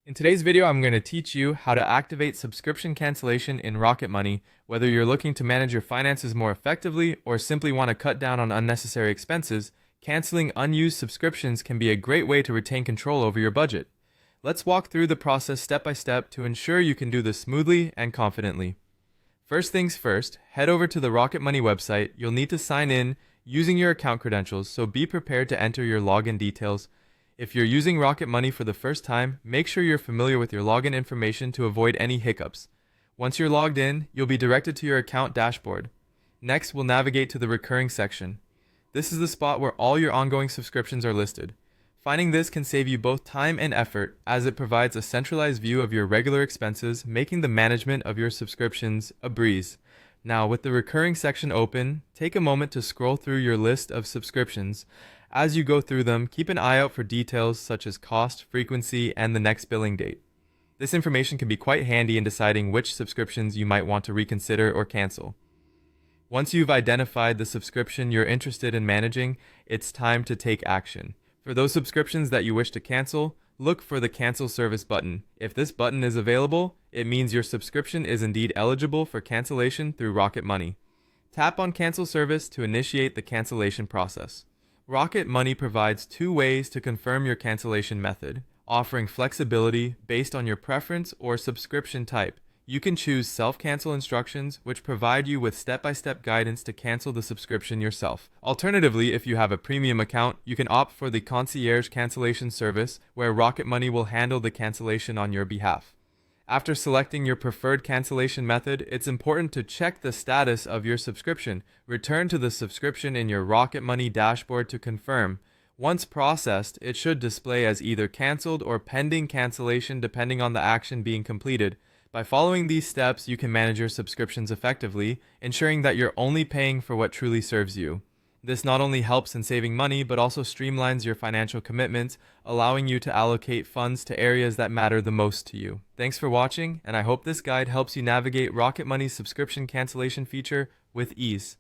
In today's video, I'm going to teach you how to activate subscription cancellation in Rocket Money, whether you're looking to manage your finances more effectively or simply want to cut down on unnecessary expenses. Canceling unused subscriptions can be a great way to retain control over your budget. Let's walk through the process step by step to ensure you can do this smoothly and confidently. First things first, head over to the Rocket Money website. You'll need to sign in using your account credentials, so be prepared to enter your login details. If you're using Rocket Money for the first time, make sure you're familiar with your login information to avoid any hiccups. Once you're logged in, you'll be directed to your account dashboard. Next, we'll navigate to the recurring section. This is the spot where all your ongoing subscriptions are listed. Finding this can save you both time and effort, as it provides a centralized view of your regular expenses, making the management of your subscriptions a breeze. Now, with the recurring section open, take a moment to scroll through your list of subscriptions. As you go through them, keep an eye out for details such as cost, frequency, and the next billing date. This information can be quite handy in deciding which subscriptions you might want to reconsider or cancel. Once you've identified the subscription you're interested in managing, it's time to take action. For those subscriptions that you wish to cancel, look for the Cancel Service button. If this button is available, it means your subscription is indeed eligible for cancellation through Rocket Money. Tap on Cancel Service to initiate the cancellation process. Rocket Money provides two ways to confirm your cancellation method, offering flexibility based on your preference or subscription type. You can choose self-cancel instructions, which provide you with step-by-step guidance to cancel the subscription yourself. Alternatively, if you have a premium account, you can opt for the Concierge Cancellation service, where Rocket Money will handle the cancellation on your behalf. After selecting your preferred cancellation method, it's important to check the status of your subscription. Return to the subscription in your Rocket Money dashboard to confirm. Once processed, it should display as either canceled or pending cancellation depending on the action being completed. By following these steps, you can manage your subscriptions effectively, ensuring that you're only paying for what truly serves you. This not only helps in saving money, but also streamlines your financial commitments, allowing you to allocate funds to areas that matter the most to you. Thanks for watching, and I hope this guide helps you navigate Rocket Money's subscription cancellation feature with ease.